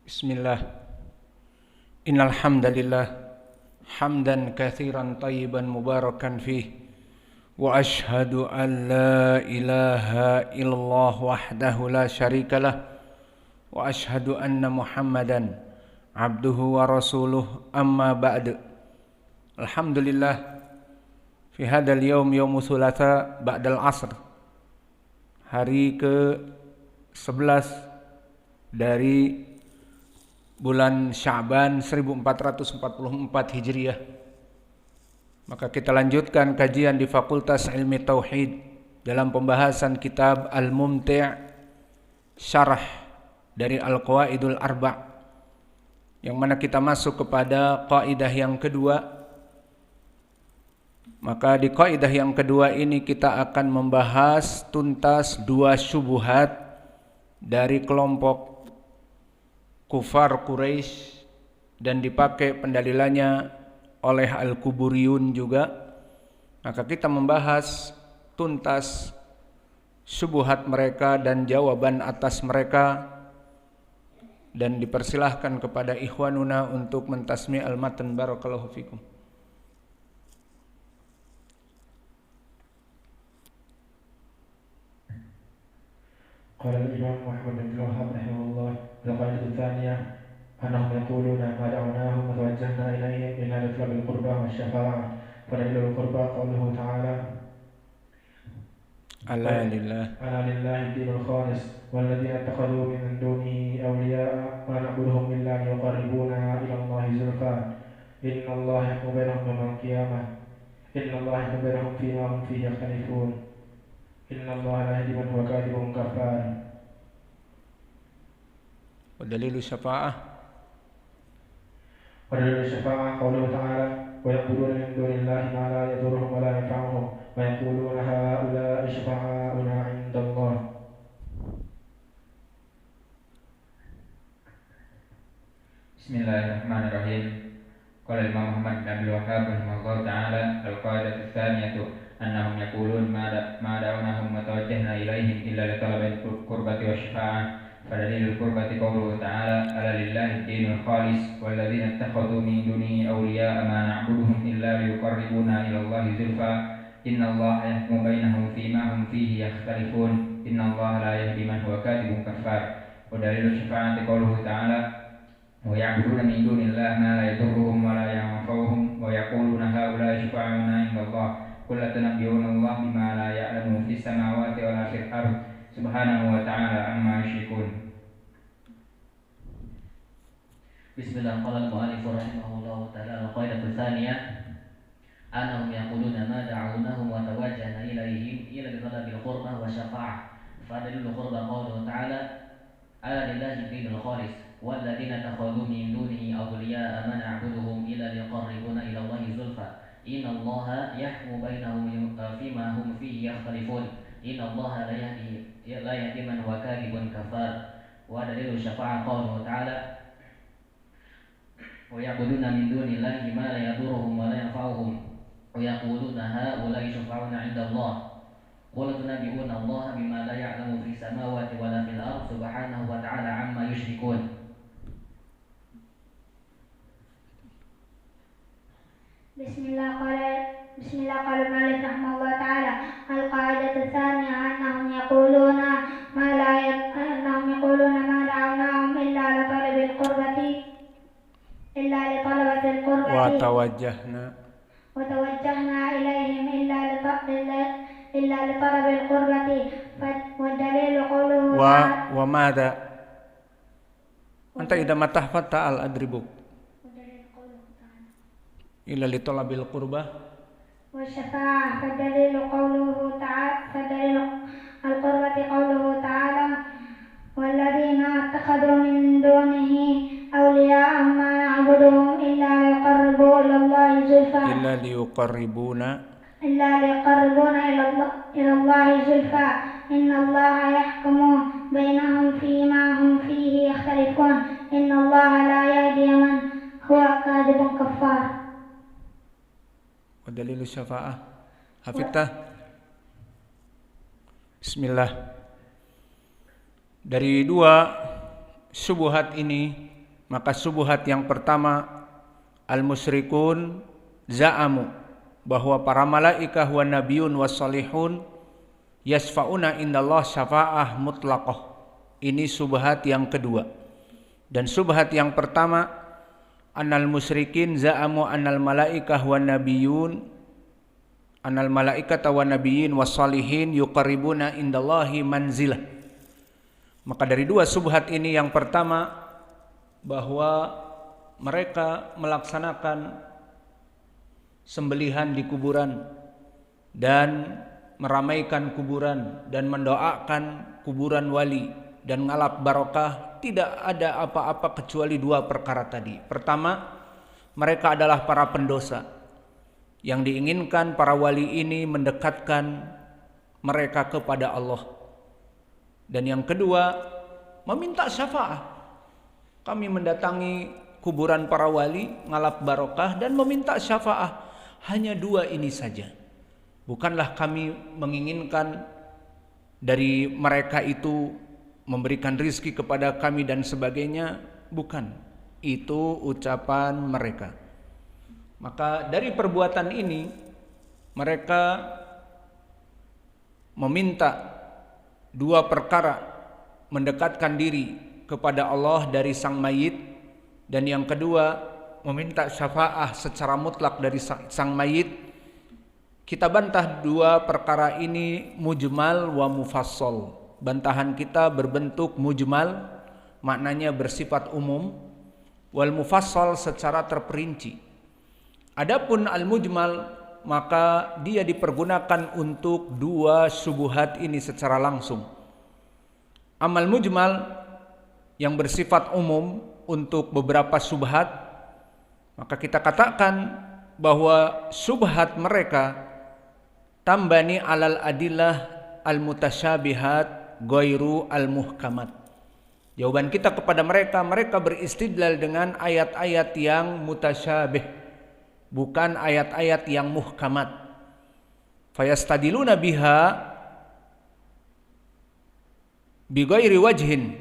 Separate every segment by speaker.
Speaker 1: Bismillah. Innal hamdalillah hamdan katsiran thayyiban mubarakan fih wa ashhadu an la ilaha illallah wahdahu la syarikalah wa ashhadu anna Muhammadan abduhu wa rasuluh amma ba'du. Alhamdulillah fi hadzal yaum yaum tsulatsa ba'dal asr. Hari ke-11 dari bulan Sya'ban 1444 Hijriah. Maka kita lanjutkan kajian di Fakultas Ilmi Tauhid dalam pembahasan kitab Al-Mumti' Syarah dari Al-Qawaidul Arba', yang mana kita masuk kepada kaidah yang kedua. Maka di kaidah yang kedua ini kita akan membahas tuntas dua syubhat dari kelompok kufar Quraisy dan dipakai pendalilannya oleh Al-Kuburiyun juga. Maka kita membahas tuntas syubhat mereka dan jawaban atas mereka, dan dipersilahkan kepada ikhwanuna untuk mentasmi al-matan. Barakallahu fikum.
Speaker 2: قال الإمام محمد بن الوهاب رحمه الله: القاعدة الثانية أنهم يقولون ما دعوناهم وتوجهنا إليهم إلا لطلب القربى والشفاعة، فدليل القربى قوله تعالى:
Speaker 1: ألا لله
Speaker 2: الدين الخالص والذين اتخذوا من دونه أولياء ما نعبدهم إلا ليقربونا إلى الله زلفى إن الله يحكم بينهم يوم القيامة إن الله يحكم بينهم فيما هم فيه يختلفون إن الله لا يهدي من هو كاذب كفار.
Speaker 1: ودليل الشفاعة
Speaker 2: قوله تعالى: ويقولون من دون الله ما لا يضرهم ولا ينفعهم ويقولون هؤلاء شفعاؤنا عند الله.
Speaker 3: Bismillahirrahmanirrahim. Qala Imam Muhammad bin Abdul Wahhab rahimahullah ta'ala: al-qaidah ats-tsaniyah annahum yaqulun ma da'awnahum wa tawajjahna ilaihim illa li talabil qurbati wasyafa'ah, fadalilul qurbati qawluhu ta'ala: ala lillahi ad-dinul khalis walladzina ittakhadhu min dunihi awliya'a ma na'buduhum illa liyuqarribuna ila Allahi zulfa innallaha yahkumu bainahum fima hum fihi yakhtalifun innallaha la yahdi man huwa kadhibun kafar. Wa dalilul syafa'ati qawluhu ta'ala: wa ya'buduna min dunillahi ma la yadurruhum wa la yanfa'uhum wa yaquluna haula'i syufa'auna 'inda Allah qul atunabbi'una Allah bima la ya'lamu fis samawati wa la fil ardh subhanahu wa ta'ala amma yusyrikun.
Speaker 4: Bismillah. Qala al-mu'allif rahimahullahu ta'ala: al-qaidatu tsaniyah annahum yaquluna ma da'awnahum wa tawajjahna ilaihim ila bi talabil qurbah wa syafa'ah, fadalilul qurba qawluhu ta'ala: ala lillahi ad-dinul khalis walladzina takhadhu min dunihi awliya'a ma na'buduhum illa liqarribuna ila Allahi zulfa innallaha yahkumu bainahum fima hum fihi yakhtalifun innallaha la yahdi man huwa kadhibun kafar. Wa dalilu syafa'ah qawluhu ta'ala: wa ya'buduna min dunillahi ma la yadurruhum wa la yanfa'uhum wa yaquluna haula'i syufa'auna 'inda Allah qul tunabbi'una Allah bima la ya'lamu fis samawati wa la fil ardh subhanahu wa ta'ala amma yusyrikun.
Speaker 5: Bismillah qala al-mu'allif rahimahullah ta'ala: al-qa'idatu tsaniyah annahum yaquluna ma da'awnahum illa li talabil qurbati
Speaker 1: wa tawajjahna
Speaker 5: ilayhim illa li talabil qurbati wa dalilu qawluhu
Speaker 1: wa madha anta idza matahfat ta'al adribuk illa li talabil qurbah
Speaker 5: wa syafa'ah. Fadalilu qawluhu ta'ala, fadalilu al-qurbati qawluhu ta'ala: walladzina ittakhadhu min dunihi awliya'a ma na'buduhum illa liyuqarribuna ila Allahi zulfa innallaha yahkumu bainahum fima hum fihi yakhtalifun innallaha la yahdi man huwa kadhibun kafar.
Speaker 1: Dalilu syafa'ah hafidtah. Bismillah. Dari dua syubhat ini Maka syubhat yang pertama, al-musyrikun za'amu bahwa para malaikah wa nabiyun was salihun yasfa'una indallah syafa'ah mutlaqah. Ini syubhat yang kedua. Dan syubhat yang pertama, annal musyrikin za'amu annal malaikah wa nabiyun annal malaikata wa nabiyyin was salihin yuqarribuna indallahi manzilah. Maka dari dua syubhat ini, yang pertama bahwa mereka melaksanakan sembelihan di kuburan dan meramaikan kuburan dan mendoakan kuburan wali dan ngalap barokah, tidak ada apa-apa kecuali dua perkara tadi. Pertama, mereka adalah para pendosa. Yang diinginkan para wali ini mendekatkan mereka kepada Allah. Dan yang kedua, meminta syafaat. Kami mendatangi kuburan para wali, ngalap barokah dan meminta syafaat. Hanya dua ini saja. Bukanlah kami menginginkan dari mereka itu memberikan rizki kepada kami dan sebagainya. Bukan. Itu ucapan mereka. Maka dari perbuatan ini mereka meminta dua perkara, mendekatkan diri kepada Allah dari sang mayit, dan yang kedua meminta syafaah secara mutlak dari sang mayit. Kita bantah dua perkara ini mujmal wa mufassal. Bantahan kita berbentuk mujmal, maknanya bersifat umum, wal mufassal secara terperinci. Adapun al-mujmal, maka dia dipergunakan untuk dua syubhat ini secara langsung. Amal mujmal yang bersifat umum untuk beberapa syubhat, maka kita katakan bahwa syubhat mereka tambani alal adillah al-mutasyabihat ghairu al-muhkamat. Jawaban kita kepada mereka beristidlal dengan ayat-ayat yang mutasyabih, bukan ayat-ayat yang muhkamat. Fayastadiluna biha bighairi wajhin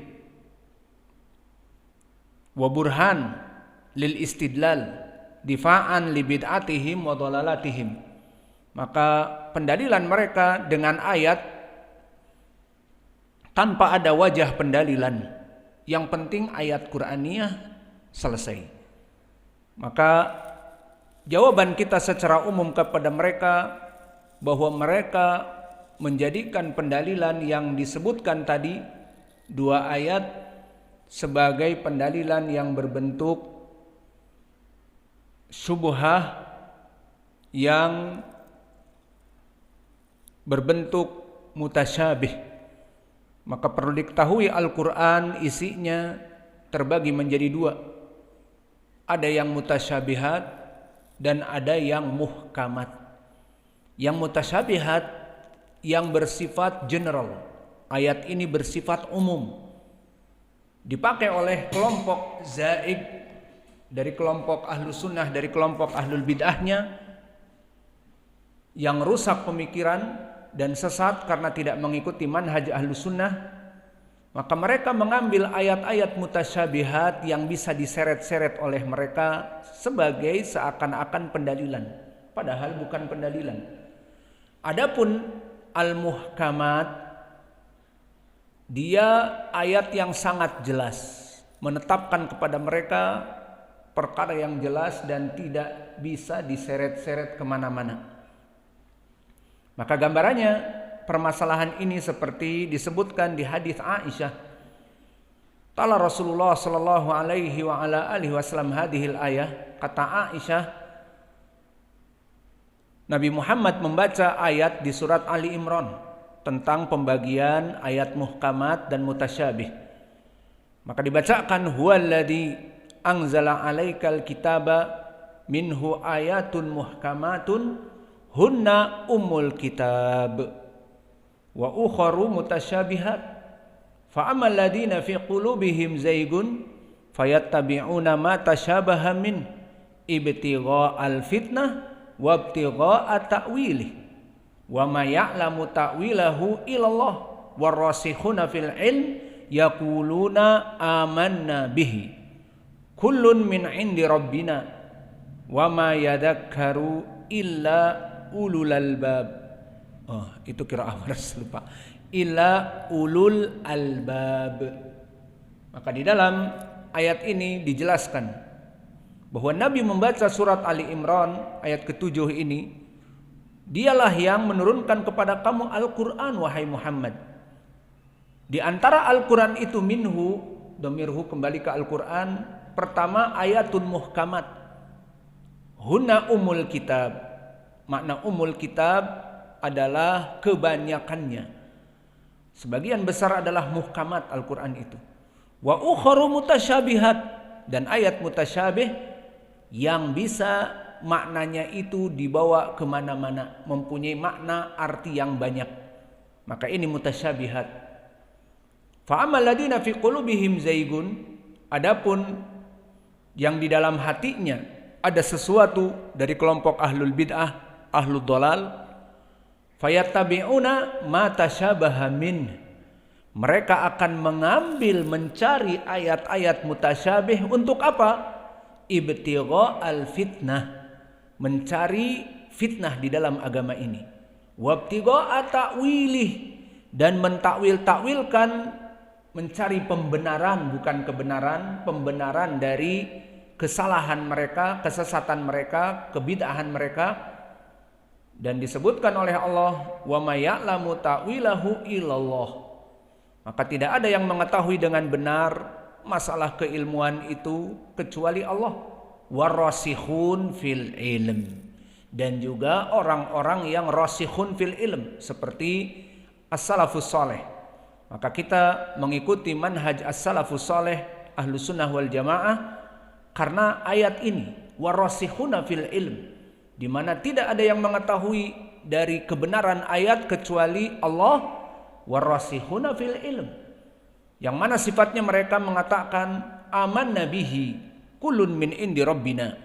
Speaker 1: wa burhan lil istidlal difa'an li bid'atihim wa dhalalatihim. Maka pendalilan mereka dengan ayat tanpa ada wajah pendalilan. Yang penting ayat Qur'aniyah selesai. Maka jawaban kita secara umum kepada mereka bahwa mereka menjadikan pendalilan yang disebutkan tadi dua ayat sebagai pendalilan yang berbentuk syubhah, yang berbentuk mutasyabih. Maka perlu diketahui Al-Quran isinya terbagi menjadi dua. Ada yang mutasyabihat dan ada yang muhkamat. Yang mutasyabihat yang bersifat general. Ayat ini bersifat umum. Dipakai oleh kelompok zaid dari kelompok ahlu sunnah, dari kelompok ahlul bid'ahnya, yang rusak pemikiran dan sesat karena tidak mengikuti manhaj ahlu sunnah. Maka mereka mengambil ayat-ayat mutasyabihat yang bisa diseret-seret oleh mereka sebagai seakan-akan pendalilan, padahal bukan pendalilan. Adapun al-muhkamat, dia ayat yang sangat jelas, menetapkan kepada mereka perkara yang jelas dan tidak bisa diseret-seret kemana-mana. Maka gambarannya permasalahan ini seperti disebutkan di hadis Aisyah. Qala Rasulullah sallallahu alaihi wa ala alihi wasallam hadhil ayah. Kata Aisyah, Nabi Muhammad membaca ayat di surat Ali Imran tentang pembagian ayat muhkamat dan mutasyabih. Maka dibacakan huwallazi anzala 'alaikal kitaba minhu ayatun muhkamatun hunna ummul kitab wa ukharu mutasyabihat fa amal ladina fi qulubihim zaygun fayattabi'una ma tashabaha min ibtigha'al fitnah wa ibtigha'a ta'wilih wa ma ya'lamu ta'wilahu illallah warasikhuna fil ilm yaquluna amanna bihi kullun min indi rabbina wa ma yadhakkaru illa ulul albab. Oh, itu qiraah Warsh, lupa. Illa ulul albab. Maka di dalam ayat ini dijelaskan bahwa Nabi membaca surat Ali Imran ayat ke-7 ini, dialah yang menurunkan kepada kamu Al-Quran, wahai Muhammad. Di antara Al-Quran itu minhu, dhamirhu kembali ke Al-Quran. Pertama, ayatun muhkamat, hunna umul kitab. Makna umul kitab adalah kebanyakannya, sebagian besar adalah muhkamat Al-Quran itu. Wa ukharu mutasyabihat, dan ayat mutasyabih yang bisa maknanya itu dibawa kemana-mana, mempunyai makna arti yang banyak. Maka ini mutasyabihat. Fa'amal ladina fi qulubihim zaygun, adapun yang di dalam hatinya ada sesuatu dari kelompok ahlul bid'ah, ahlul dhalal, fayattabi'una ma tasyabaha min, mereka akan mengambil, mencari ayat-ayat mutasyabih untuk apa? Ibtigha al-fitnah, mencari fitnah di dalam agama ini. Wabtigha ta'wilih, dan mentakwil-takwilkan, mencari pembenaran, bukan kebenaran, pembenaran dari kesalahan mereka, kesesatan mereka, kebid'ahan mereka. Dan disebutkan oleh Allah, wa may ya'lamu ta'wilahu illallah. Maka tidak ada yang mengetahui dengan benar masalah keilmuan itu kecuali Allah. Warasikhun fil ilm, dan juga orang-orang yang rasikhun fil ilm seperti as-salafus saleh. Maka kita mengikuti manhaj as-salafus saleh Ahlus Sunnah wal Jamaah karena ayat ini, warasikhuna fil ilm, di mana tidak ada yang mengetahui dari kebenaran ayat kecuali Allah. Warasikhuna fil ilm, yang mana sifatnya mereka mengatakan amanna bihi kullun min indi rabbina,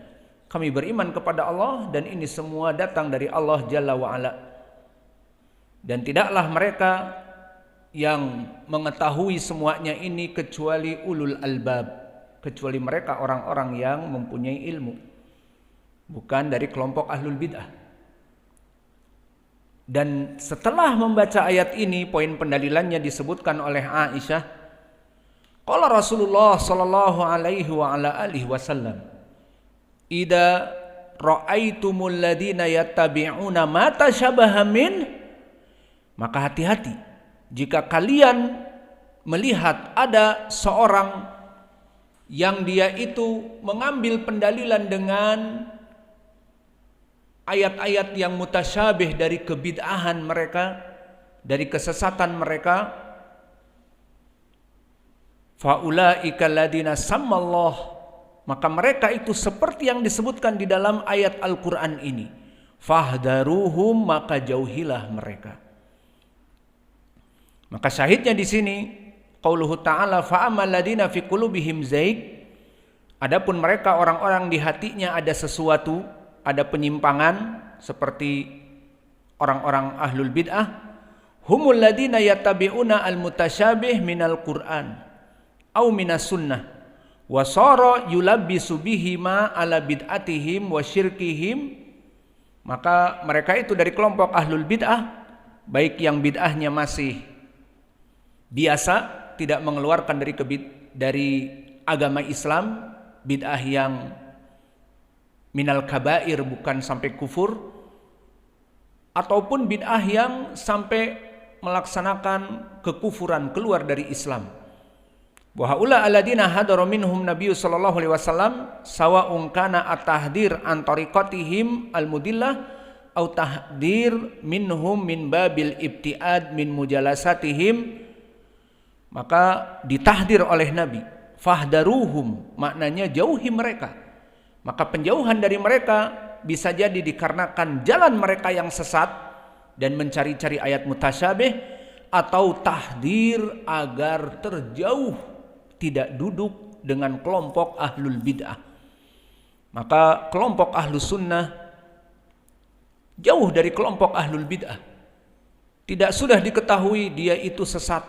Speaker 1: kami beriman kepada Allah dan ini semua datang dari Allah Jalla wa Ala. Dan tidaklah mereka yang mengetahui semuanya ini kecuali ulul albab, kecuali mereka orang-orang yang mempunyai ilmu, bukan dari kelompok ahlul bid'ah. Dan setelah membaca ayat ini, poin pendalilannya disebutkan oleh Aisyah. Qala Rasulullah sallallahu alaihi wa ala alihi wasallam, "Idza ra'aitumul ladina yattabi'una ma tashabaha min", maka hati-hati jika kalian melihat ada seorang yang dia itu mengambil pendalilan dengan ayat-ayat yang mutasyabih dari kebid'ahan mereka, dari kesesatan mereka, faulaika alladziina sammallah, maka mereka itu seperti yang disebutkan di dalam ayat Al-Qur'an ini, fahdaruhum, maka jauhilah mereka. Maka syahidnya di sini qauluhu ta'ala, fa'amal alladziina fi qulubihim zayg, adapun mereka orang-orang di hatinya ada sesuatu, ada penyimpangan seperti orang-orang ahlul bid'ah, humul ladina yattabi'una al-mutasyabih minal Qur'an au minas sunnah wa sara yulabbisu bihi ma ala bid'atihim wa syirkihim, maka mereka itu dari kelompok ahlul bid'ah, baik yang bid'ahnya masih biasa, tidak mengeluarkan dari agama Islam, bid'ah yang minal kabair, bukan sampai kufur, ataupun bid'ah yang sampai melaksanakan kekufuran, keluar dari Islam. Wa haula alladziina hadara minhum nabiyyu sallallahu alaihi wasallam sawa'un kana at-tahdir an tariqatihim al-mudillah au tahdir minhum min babil ibtiad min mujalasatihim, maka ditahdir oleh Nabi, fahdaruhum, maknanya jauhi mereka. Maka penjauhan dari mereka bisa jadi dikarenakan jalan mereka yang sesat dan mencari-cari ayat mutasyabih, atau tahdir agar terjauh, tidak duduk dengan kelompok ahlul bid'ah. Maka kelompok ahlus sunnah jauh dari kelompok ahlul bid'ah. Tidak sudah diketahui dia itu sesat,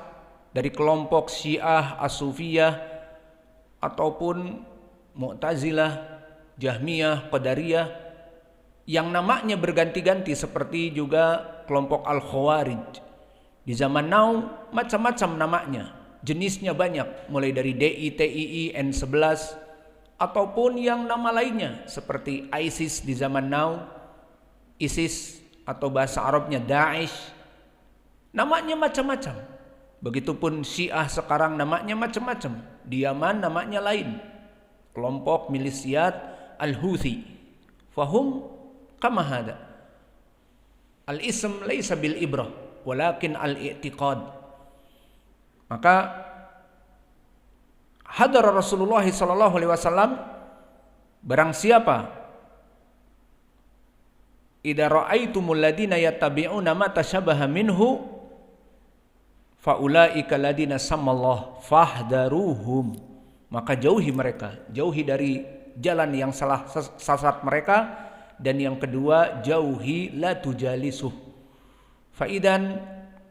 Speaker 1: dari kelompok Syiah, As-Sufiyah, ataupun Mu'tazilah, Jahmiyah, Qadariyah yang namanya berganti-ganti, seperti juga kelompok Al-Khawarij. Di zaman now macam-macam namanya, jenisnya banyak, mulai dari DI, TII, N11 ataupun yang nama lainnya seperti ISIS di zaman now, ISIS atau bahasa Arabnya Daesh. Namanya macam-macam. Begitupun Syiah sekarang namanya macam-macam. Di Yaman namanya lain. Kelompok milisiat Al-Houthi. Fahum kama hada. Al-ism laisa bil ibrah, walakin al-i'tiqad. Maka hadar Rasulullah sallallahu alaihi wasallam, barang siapa idza ra'aitumul ladina yattabi'una ma tashabaha minhu faulaika ladina samallah fahdaruhum, maka jauhi mereka, jauhi dari jalan yang salah sesat mereka. Dan yang kedua, jauhi la tujalisuh. Faidan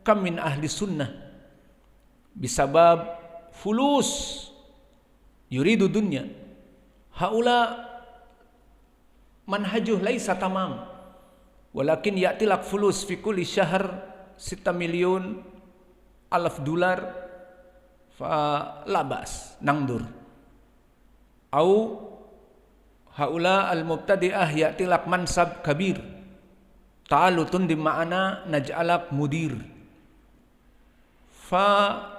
Speaker 1: kam min ahli sunnah bisabab fulus yuridu dunya haula manhajuh laisa tamam walakin ya'tilak fulus fi kulli syahr 6 miliun alaf dolar fa labas nangdur au haula al-mubtadi'ah ya'tilak mansab kabir ta'alutun di ma'ana naj'alak mudir fa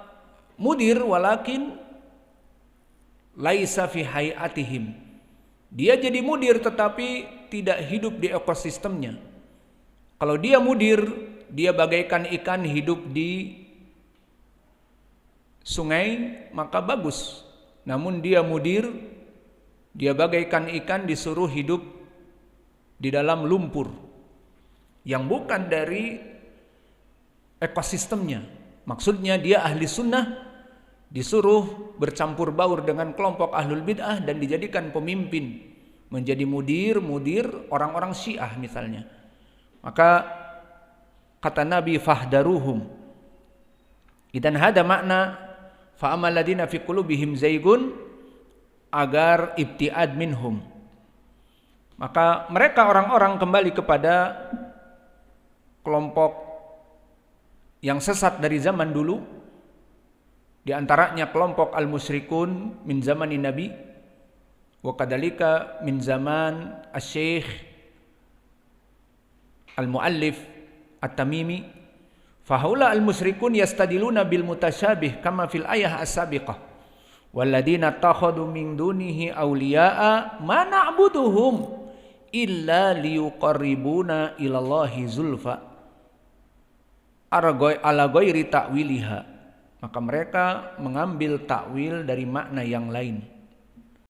Speaker 1: mudir walakin laisa fi hayatihim, dia jadi mudir tetapi tidak hidup di ekosistemnya. Kalau dia mudir, dia bagaikan ikan hidup di sungai, maka bagus. Namun dia mudir, dia bagaikan ikan disuruh hidup di dalam lumpur yang bukan dari ekosistemnya. Maksudnya dia ahli sunnah disuruh bercampur baur dengan kelompok ahlul bid'ah dan dijadikan pemimpin, menjadi mudir orang-orang Syiah misalnya. Maka kata Nabi fahdaruhum. Idan hada makna fa amal ladina fi qulubihim zaygun, agar ibtiad minhum. Maka mereka orang-orang kembali kepada kelompok yang sesat dari zaman dulu. Di antaranya kelompok al-musyrikun min zamanin Nabi wa kadalika min zaman asy-syekh al-muallif at-Tamimi. Fahaula al-musyrikun yastadiluna bil mutasyabih kama fil ayah as-sabiqah walladzina takhadu min dunihi awliya'a ma na'buduhum illa liyuqarribuna ilallahi zulfa ala ghairi ta'wiliha. Maka mereka mengambil takwil dari makna yang lain.